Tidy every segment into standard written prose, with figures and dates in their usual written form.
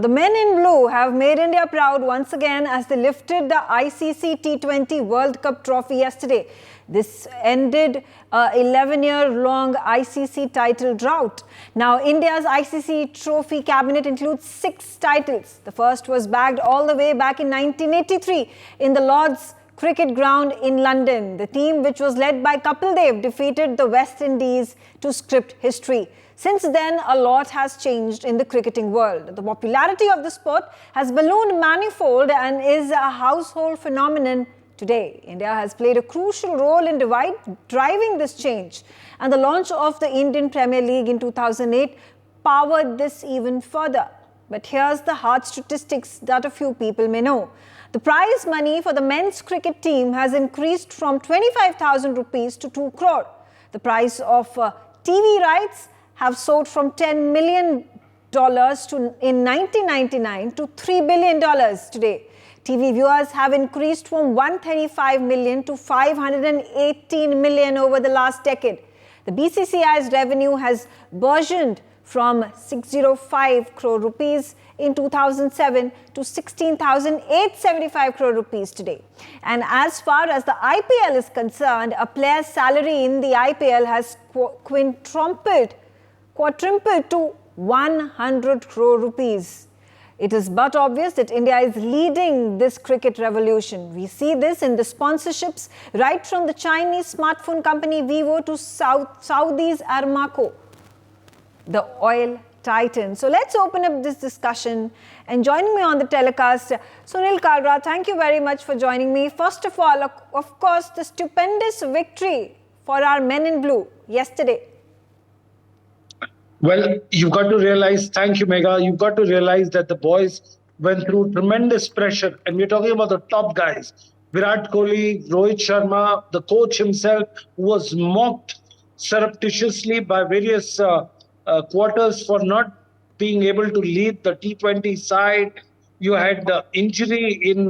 the men in blue have made India proud once again as they lifted the ICC T20 World Cup trophy yesterday. This ended an 11-year-long ICC title drought. Now, India's ICC trophy cabinet includes 6 titles. The first was bagged all the way back in 1983 in the Lord's Cricket Ground in London. The team, which was led by Kapil Dev, defeated the West Indies to script history. Since then, a lot has changed in the cricketing world. The popularity of the sport has ballooned manifold and is a household phenomenon today. India has played a crucial role in driving this change, and the launch of the Indian Premier League in 2008 powered this even further. But here's the hard statistics that a few people may know. The prize money for the men's cricket team has increased from 25,000 rupees to 2 crore. The price of TV rights have soared from $10 million in 1999 to $3 billion today. TV viewers have increased from 135 million to 518 million over the last decade. The BCCI's revenue has burgeoned from 605 crore rupees in 2007 to 16,875 crore rupees today. And as far as the IPL is concerned, a player's salary in the IPL has quadrupled to 100 crore rupees. It is but obvious that India is leading this cricket revolution. We see this in the sponsorships right from the Chinese smartphone company Vivo to Saudi's Aramco, the oil titan. So let's open up this discussion. And joining me on the telecast, Sunil Kalra, thank you very much for joining me. First of all, of course, the stupendous victory for our men in blue yesterday. Well, you've got to realize, thank you, Megha, you've got to realize that the boys went through tremendous pressure. And we're talking about the top guys. Virat Kohli, Rohit Sharma, the coach himself, who was mocked surreptitiously by various quarters for not being able to lead the T20 side. You had the injury in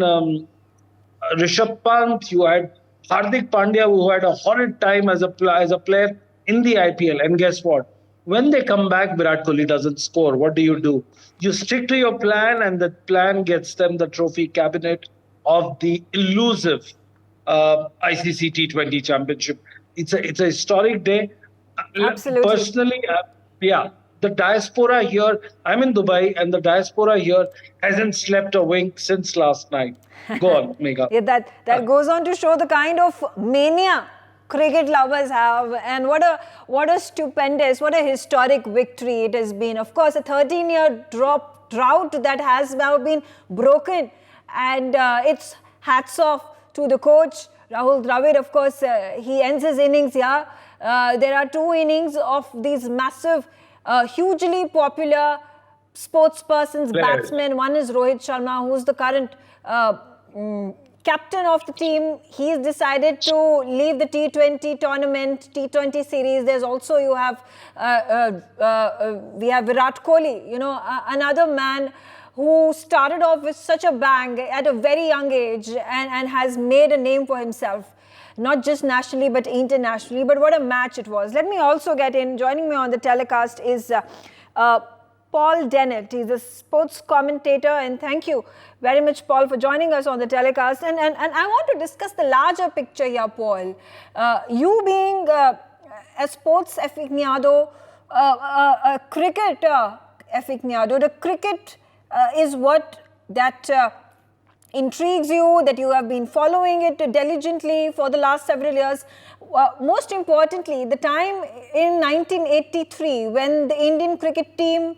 Rishabh Pant. You had Hardik Pandya, who had a horrid time as a player in the IPL. And guess what? When they come back, Virat Kohli doesn't score. What do? You stick to your plan, and that plan gets them the trophy cabinet of the elusive ICC T20 Championship. It's a historic day. Absolutely. Personally, the diaspora here, I'm in Dubai, and the diaspora here hasn't slept a wink since last night. Go on, Megha. Yeah, that goes on to show the kind of mania cricket lovers have, and what a stupendous, what a historic victory it has been. Of course, a 13-year drought that has now been broken, and it's hats off to the coach Rahul Dravid. Of course, he ends his innings here. There are 2 innings of these massive, hugely popular sportspersons, batsmen. One is Rohit Sharma, who's the current captain of the team. He's decided to leave the T20 tournament, T20 series. There's also, we have Virat Kohli, another man who started off with such a bang at a very young age and has made a name for himself, not just nationally but internationally. But what a match it was. Let me also get in. Joining me on the telecast is Paul Dennett. He's a sports commentator, and thank you very much, Paul, for joining us on the telecast. And I want to discuss the larger picture here, Paul. You being a sports aficionado, a cricket aficionado, the cricket is what that intrigues you, that you have been following it diligently for the last several years. Most importantly, the time in 1983 when the Indian cricket team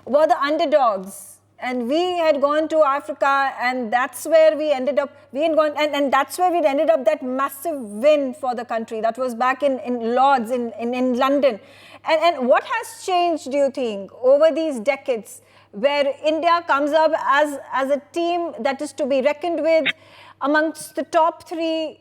were the underdogs, and we had gone to Africa, and that's where we ended up. And that's where we ended up that massive win for the country. That was back in Lords in London. And what has changed, do you think, over these decades, where India comes up as a team that is to be reckoned with amongst the top 3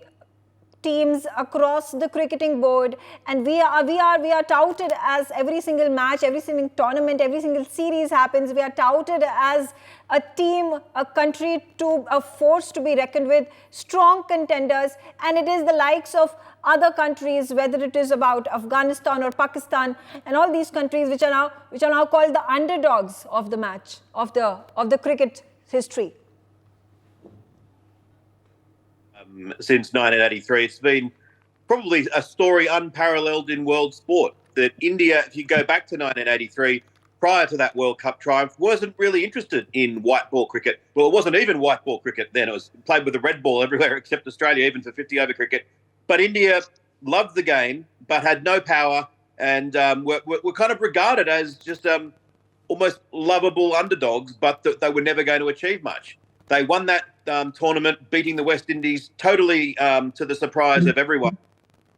teams across the cricketing board, and we are touted as every single match, every single tournament, every single series happens, we are touted as a team, a country, a force to be reckoned with, strong contenders, and it is the likes of other countries, whether it is about Afghanistan or Pakistan and all these countries which are now called the underdogs of the match, of the cricket history. Since 1983. It's been probably a story unparalleled in world sport. That India, if you go back to 1983, prior to that World Cup triumph, wasn't really interested in white ball cricket. Well, it wasn't even white ball cricket then. It was played with a red ball everywhere except Australia, even for 50-over cricket. But India loved the game but had no power and were kind of regarded as just almost lovable underdogs, but they were never going to achieve much. They won that tournament, beating the West Indies totally to the surprise of everyone.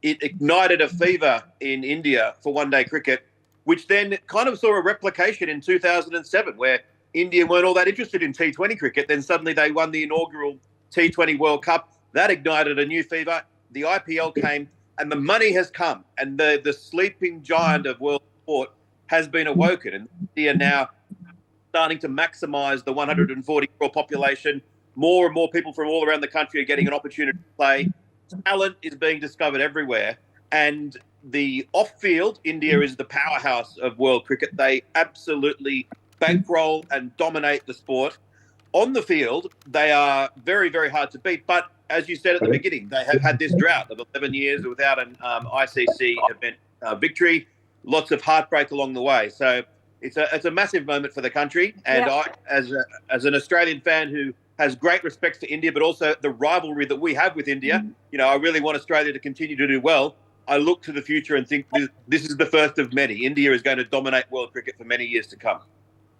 It ignited a fever in India for one-day cricket, which then kind of saw a replication in 2007, where India weren't all that interested in T20 cricket. Then suddenly they won the inaugural T20 World Cup. That ignited a new fever. The IPL came, and the money has come, and the sleeping giant of world sport has been awoken, and India now starting to maximise the 140 crore population. More and more people from all around the country are getting an opportunity to play. Talent is being discovered everywhere. And the off-field, India is the powerhouse of world cricket. They absolutely bankroll and dominate the sport. On the field, they are very, very hard to beat. But as you said at the beginning, they have had this drought of 11 years without an ICC event victory. Lots of heartbreak along the way. So it's a massive moment for the country. And I, as an Australian fan who has great respect for India, but also the rivalry that we have with India, I really want Australia to continue to do well. I look to the future and think this is the first of many. India is going to dominate world cricket for many years to come.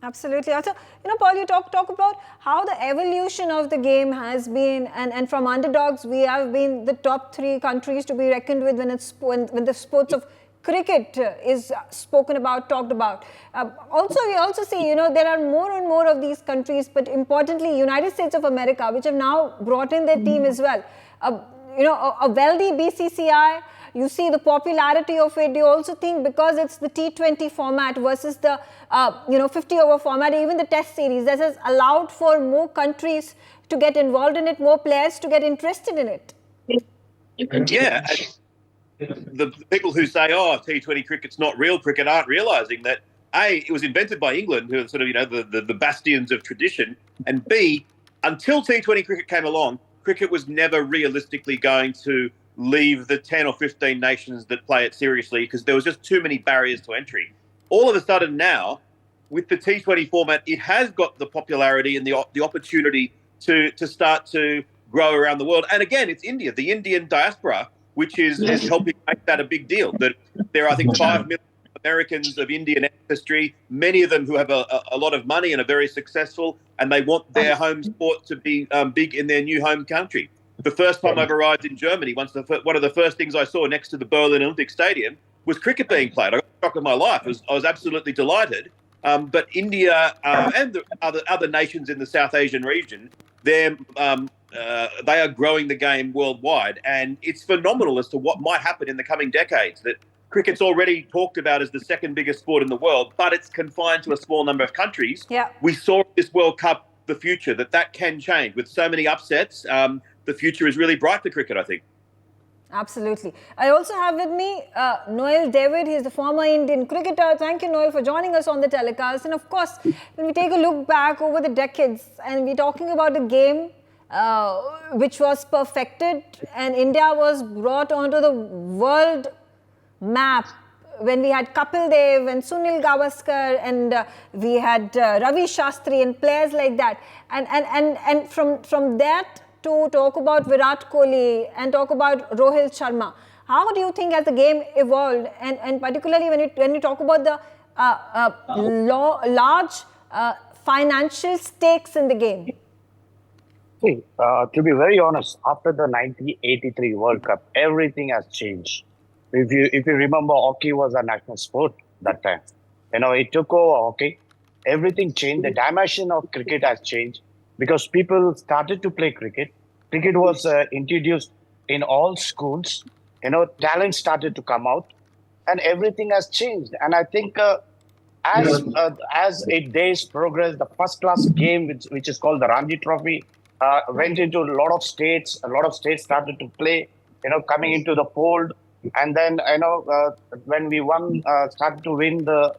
Absolutely. Also, Paul, you talk about how the evolution of the game has been, and from underdogs, we have been the top 3 countries to be reckoned with when the sports of cricket is spoken about, talked about. We also see, there are more and more of these countries, but importantly, United States of America, which have now brought in their team as well. A wealthy BCCI. You see the popularity of it. You also think because it's the T20 format versus the 50-over format, even the Test series, that has allowed for more countries to get involved in it, more players to get interested in it. Yeah. The people who say, T20 cricket's not real cricket aren't realising that, A, it was invented by England, who are sort of, the bastions of tradition, and B, until T20 cricket came along, cricket was never realistically going to leave the 10 or 15 nations that play it seriously because there was just too many barriers to entry. All of a sudden now, with the T20 format, it has got the popularity and the opportunity to start to grow around the world. And again, it's India, the Indian diaspora, which is helping make that a big deal. That there are, I think, 5 million Americans of Indian ancestry, many of them who have a lot of money and are very successful, and they want their home sport to be big in their new home country. The first time I've arrived in Germany, one of the first things I saw next to the Berlin Olympic Stadium was cricket being played. I got the shock of my life. I was absolutely delighted. But India and the other nations in the South Asian region, they are growing the game worldwide. And it's phenomenal as to what might happen in the coming decades. That cricket's already talked about as the second biggest sport in the world, but it's confined to a small number of countries. Yeah. We saw this World Cup the future, that can change. With so many upsets, the future is really bright for cricket, I think. Absolutely. I also have with me Noel David. He's the former Indian cricketer. Thank you, Noel, for joining us on the telecast. And of course, when we take a look back over the decades and we're talking about a game which was perfected and India was brought onto the world map when we had Kapil Dev and Sunil Gavaskar and we had Ravi Shastri and players like that. And from that to talk about Virat Kohli and talk about Rohit Sharma, how do you think as the game evolved, and particularly when you talk about the large financial stakes in the game? See, to be very honest, after the 1983 World Cup, everything has changed. If you remember, hockey was a national sport that time. It took over hockey. Everything changed. The dimension of cricket has changed because people started to play cricket. Cricket was introduced in all schools, talent started to come out, and everything has changed. And I think as a day's progress, the first class game, which is called the Ranji Trophy, went into a lot of states. A lot of states started to play, coming into the fold. And then, when we started to win the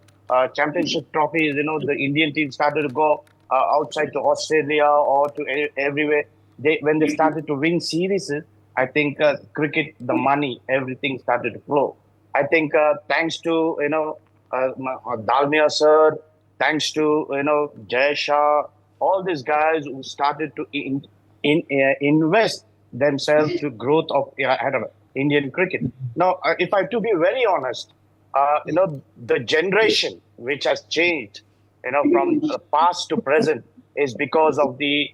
championship trophies, the Indian team started to go outside to Australia or to everywhere. When they started to win series, I think cricket, the money, everything started to flow. I think thanks to Dalmia sir, thanks to Jay Shah, all these guys who started to invest themselves to growth of Indian cricket. Now, if I have to be very honest, the generation which has changed, from the past to present, is because of the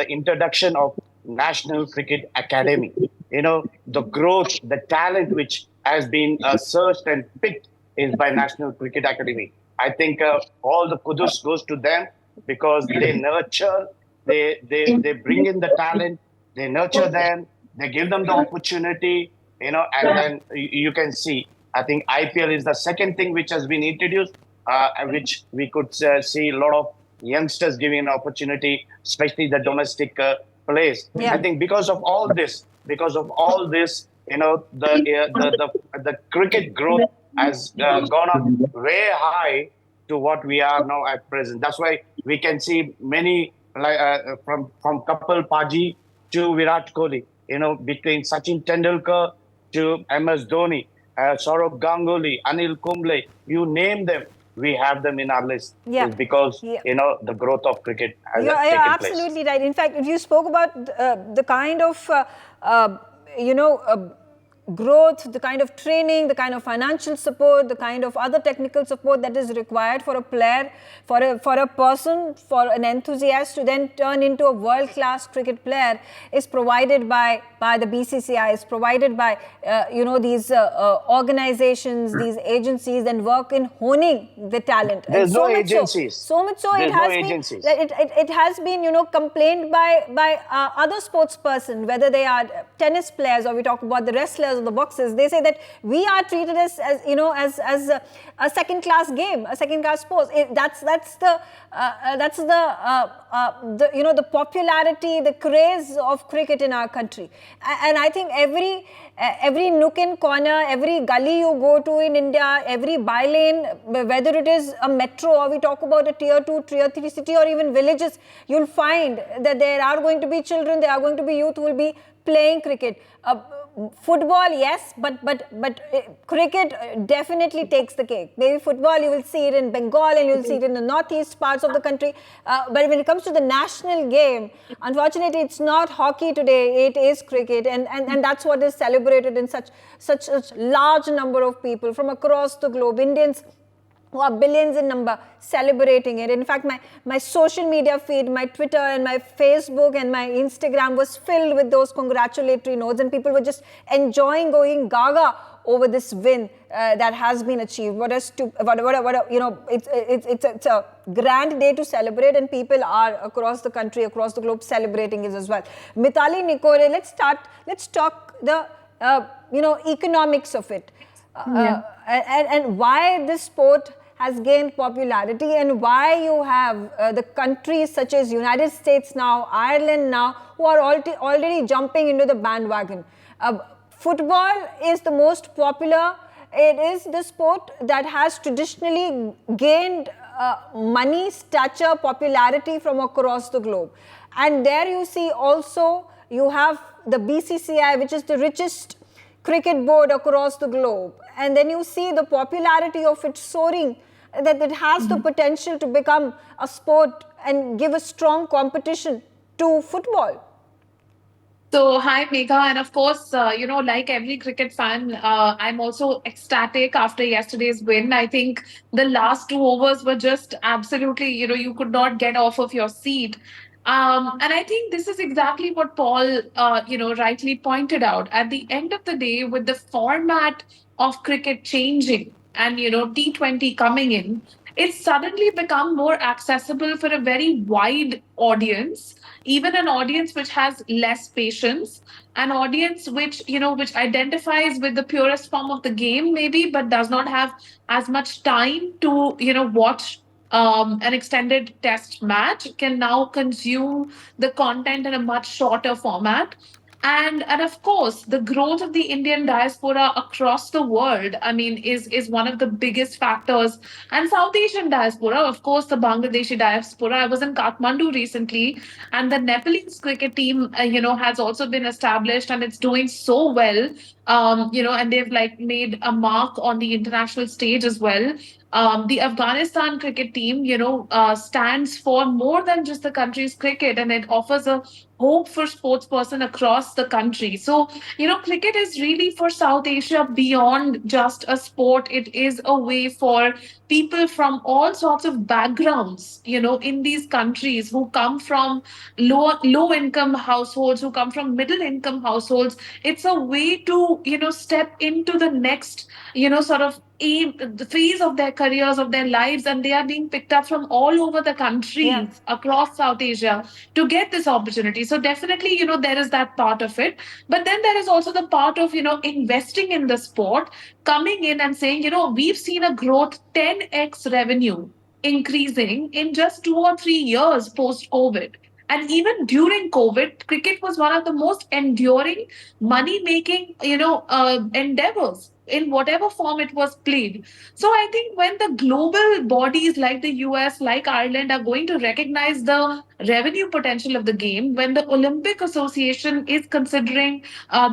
introduction of National Cricket Academy. The growth, the talent which has been searched and picked is by National Cricket Academy. I think all the kudos goes to them because they nurture, they bring in the talent, they nurture them, they give them the opportunity, and then you can see. I think IPL is the second thing which has been introduced, which we could see a lot of youngsters giving an opportunity, especially the domestic players. Yeah. I think because of all this, the cricket growth has gone up way high to what we are now at present. That's why we can see many from Kapil Paji to Virat Kohli, between Sachin Tendulkar to MS Dhoni, Saurav Ganguly, Anil Kumble, you name them, we have them in our list. Yeah. It's because the growth of cricket has You're taken absolutely right. In fact, if you spoke about the kind of growth, the kind of training, the kind of financial support, the kind of other technical support that is required for a player, for a person, for an enthusiast to then turn into a world-class cricket player is provided by the BCCI, is provided by these organizations, these agencies, and work in honing the talent. There's and no agencies. So much so it has been complained by other sports person, whether they are tennis players or we talk about the wrestlers or the boxers. They say that we are treated as a second class game, a second class sport. That's the popularity, the craze of cricket in our country. And I think every nook and corner, every gully you go to in India, every bylane, whether it is a metro or we talk about a tier 2, tier 3 city or even villages, you'll find that there are going to be children, there are going to be youth who will be playing cricket. Football, yes, but cricket definitely takes the cake. Maybe football, you will see it in Bengal and you'll see it in the northeast parts of the country. But when it comes to the national game, unfortunately, it's not hockey today, it is cricket. And that's what is celebrated in such large number of people from across the globe. Indians who are billions in number celebrating it. In fact, my social media feed, my Twitter and my Facebook and my Instagram was filled with those congratulatory notes, and people were just enjoying, going gaga over this win that has been achieved. It's a grand day to celebrate, and people are across the country, across the globe celebrating it as well. Mithali Nikore, let's talk the economics of it. And why this sport has gained popularity, and why you have the countries such as United States now, Ireland now, who are already jumping into the bandwagon. Football is the most popular. It is the sport that has traditionally gained money, stature, popularity from across the globe. And there you see also, you have the BCCI, which is the richest cricket board across the globe. And then you see the popularity of it soaring, that it has the potential to become a sport and give a strong competition to football. So, hi, Megha. And of course, like every cricket fan, I'm also ecstatic after yesterday's win. I think the last 2 overs were just absolutely, you could not get off of your seat. And I think this is exactly what Paul, rightly pointed out. At the end of the day, with the format of cricket changing and, T20 coming in, it's suddenly become more accessible for a very wide audience, even an audience which has less patience, an audience which identifies with the purest form of the game maybe, but does not have as much time to watch an extended test match, can now consume the content in a much shorter format. And of course, the growth of the Indian diaspora across the world, I mean, is one of the biggest factors. And South Asian diaspora, of course, the Bangladeshi diaspora. I was in Kathmandu recently, and the Nepalese cricket team, has also been established, and it's doing so well. And they've like made a mark on the international stage as well. The Afghanistan cricket team, stands for more than just the country's cricket, and it offers a hope for sports person across the country. So, cricket is really for South Asia beyond just a sport. It is a way for people from all sorts of backgrounds, in these countries, who come from low income households, who come from middle income households. It's a way to, step into the next, sort of the phase of their careers, of their lives, and they are being picked up from all over the country, Yeah. across South Asia, to get this opportunity. So definitely, there is that part of it. But then there is also the part of, investing in the sport, coming in and saying, we've seen a growth 10x revenue increasing in just 2 or 3 years post COVID. And even during COVID, cricket was one of the most enduring money making, endeavors in whatever form it was played. So I think when the global bodies like the US, like Ireland, are going to recognize the revenue potential of the game, when the Olympic Association is considering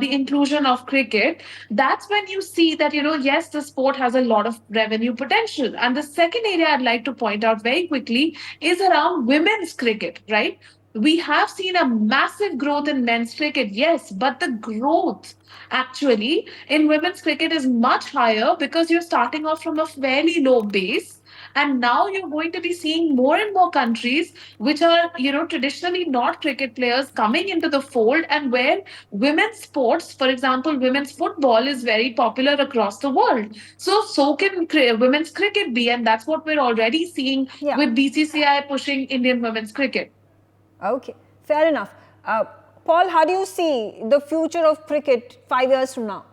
the inclusion of cricket, that's when you see that, yes, the sport has a lot of revenue potential. And the second area I'd like to point out very quickly is around women's cricket, right? We have seen a massive growth in men's cricket, yes, but the growth actually in women's cricket is much higher because you're starting off from a fairly low base. And now you're going to be seeing more and more countries which are, traditionally not cricket players coming into the fold, and where women's sports, for example, women's football is very popular across the world. So can women's cricket be, and that's what we're already seeing Yeah. with BCCI pushing Indian women's cricket. Okay, fair enough. Paul, how do you see the future of cricket 5 years from now?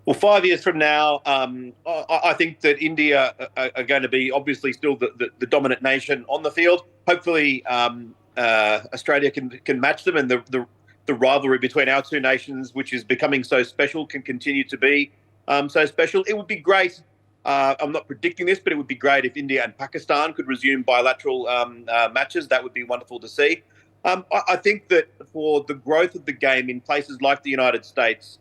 Well, 5 years from now, I think that India are going to be obviously still the dominant nation on the field. Hopefully, Australia can match them, and the rivalry between our two nations, which is becoming so special, can continue to be so special. It would be great. I'm not predicting this, but it would be great if India and Pakistan could resume bilateral matches. That would be wonderful to see. I think that for the growth of the game in places like the United States,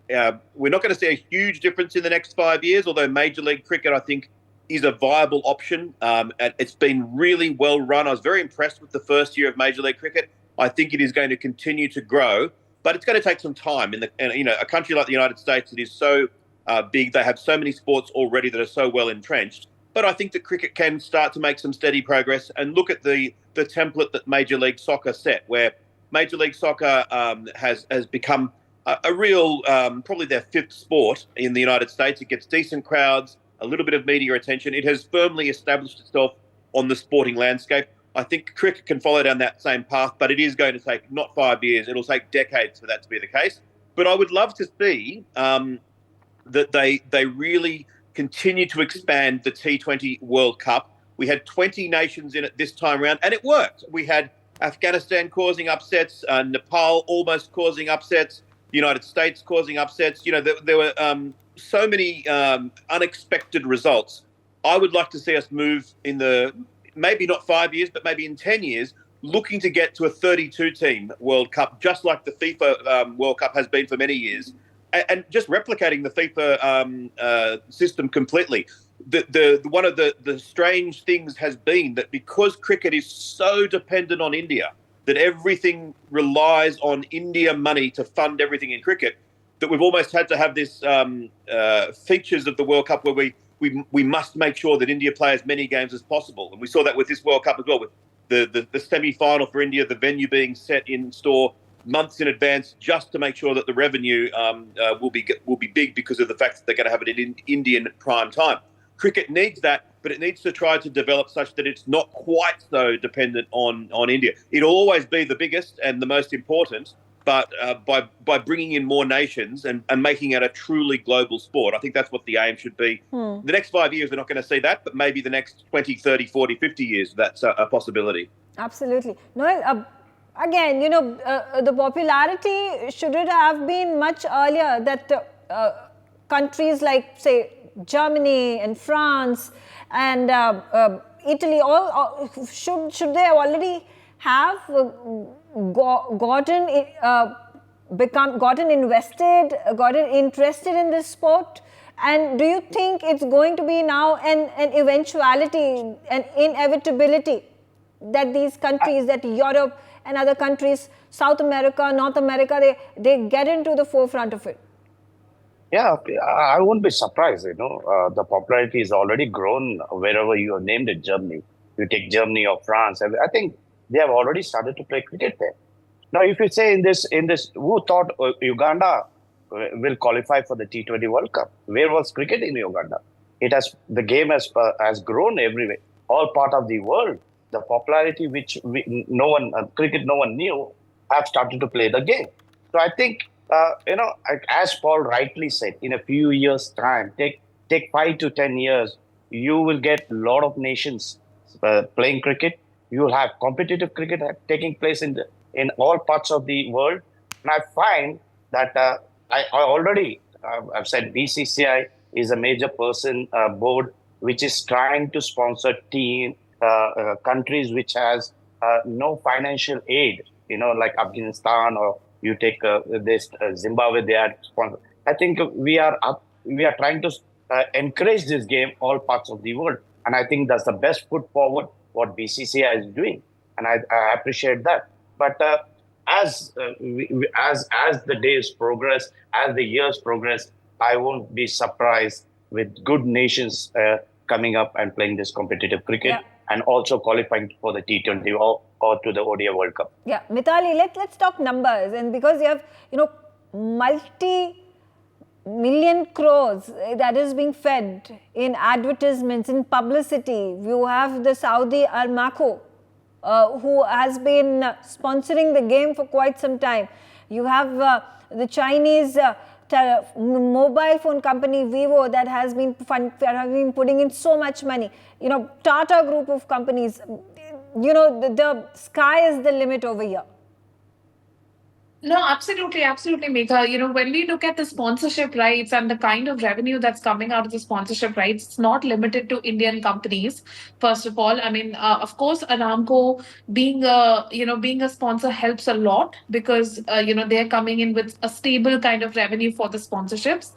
we're not going to see a huge difference in the next 5 years, although Major League Cricket, I think, is a viable option. And it's been really well run. I was very impressed with the first year of Major League Cricket. I think it is going to continue to grow, but it's going to take some time. And a country like the United States that is so big, they have so many sports already that are so well entrenched. But I think that cricket can start to make some steady progress, and look at the template that Major League Soccer set, where Major League Soccer has become a real, probably their fifth sport in the United States. It gets decent crowds, a little bit of media attention. It has firmly established itself on the sporting landscape. I think cricket can follow down that same path, but it is going to take not 5 years. It'll take decades for that to be the case. But I would love to see that they really continue to expand the T20 World Cup. We had 20 nations in it this time around, and it worked. We had Afghanistan causing upsets, Nepal almost causing upsets, the United States causing upsets. There were so many unexpected results. I would like to see us move in maybe not 5 years, but maybe in 10 years, looking to get to a 32-team World Cup, just like the FIFA World Cup has been for many years, and just replicating the FIFA system completely. One of the strange things has been that because cricket is so dependent on India, that everything relies on India money to fund everything in cricket, that we've almost had to have this features of the World Cup where we must make sure that India play as many games as possible. And we saw that with this World Cup as well, with the semi-final for India, the venue being set in store months in advance, just to make sure that the revenue will be big because of the fact that they're going to have it in Indian prime time. cricket needs that, but it needs to try to develop such that it's not quite so dependent on India. It'll always be the biggest and the most important, but by bringing in more nations and making it a truly global sport, I think that's what the aim should be. The next 5 years, we're not going to see that, but maybe the next 20, 30, 40, 50 years, that's a possibility. Absolutely. Noel, again, the popularity, should it have been much earlier that countries like, say, Germany and France and Italy, should they already have gotten invested, gotten interested in this sport? And do you think it's going to be now an eventuality, an inevitability that these countries, that Europe and other countries, South America, North America, they get into the forefront of it? Yeah, I wouldn't be surprised, the popularity is already grown wherever you have named it, Germany. You take Germany or France, I think they have already started to play cricket there. Now, if you say in this, who thought Uganda will qualify for the T20 World Cup? Where was cricket in Uganda? The game has grown everywhere, all part of the world. The popularity which cricket no one knew, have started to play the game. So I think, as Paul rightly said, in a few years' time, take 5 to 10 years, you will get a lot of nations playing cricket. You will have competitive cricket taking place in all parts of the world. And I find that I've said BCCI is a major board which is trying to sponsor countries which has no financial aid, like Afghanistan, or you take Zimbabwe, they are sponsored. I think we are trying to encourage this game all parts of the world. And I think that's the best foot forward what BCCI is doing. And I appreciate that. But as the days progress, as the years progress, I won't be surprised with good nations coming up and playing this competitive cricket, and also qualifying for the T20 or to the ODI World Cup. Yeah, Mithali, let's talk numbers. And because you have, multi-million crores that is being fed in advertisements, in publicity. You have the Saudi Aramco, who has been sponsoring the game for quite some time. You have the Chinese mobile phone company Vivo that has been putting in so much money. Tata group of companies. The sky is the limit over here. No, absolutely, Megha. When we look at the sponsorship rights and the kind of revenue that's coming out of the sponsorship rights, it's not limited to Indian companies. First of all, of course, Aramco being a sponsor helps a lot because they're coming in with a stable kind of revenue for the sponsorships.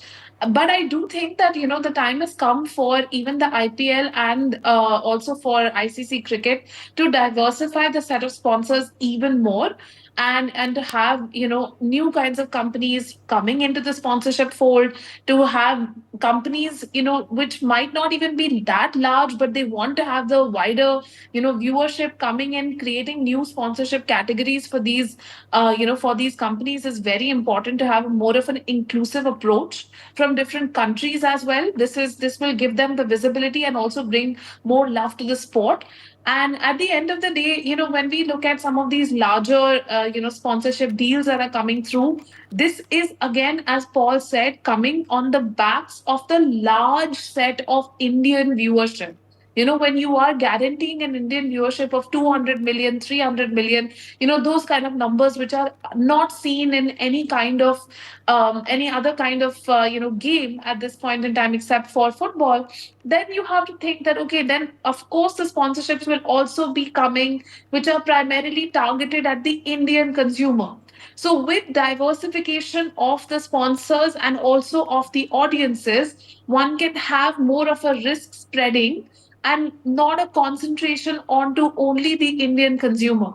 But I do think that the time has come for even the IPL and also for ICC cricket to diversify the set of sponsors even more. And to have new kinds of companies coming into the sponsorship fold, to have companies which might not even be that large, but they want to have the wider viewership coming in, creating new sponsorship categories for these for these companies is very important, to have more of an inclusive approach from different countries as well. This will give them the visibility and also bring more love to the sport. And at the end of the day, when we look at some of these larger, sponsorship deals that are coming through, this is, again, as Paul said, coming on the backs of the large set of Indian viewership. When you are guaranteeing an Indian viewership of 200 million, 300 million, those kind of numbers which are not seen in any kind of, any other kind of, game at this point in time except for football, then you have to think that, okay, then of course the sponsorships will also be coming, which are primarily targeted at the Indian consumer. So with diversification of the sponsors and also of the audiences, one can have more of a risk spreading and not a concentration onto only the Indian consumer.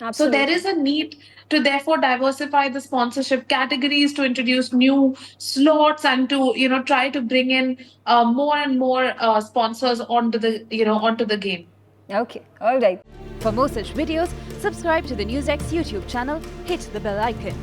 Absolutely. So there is a need to therefore diversify the sponsorship categories, to introduce new slots, and to try to bring in more and more sponsors onto the game. Okay, all right. For more such videos, subscribe to the NewsX YouTube channel, hit the bell icon.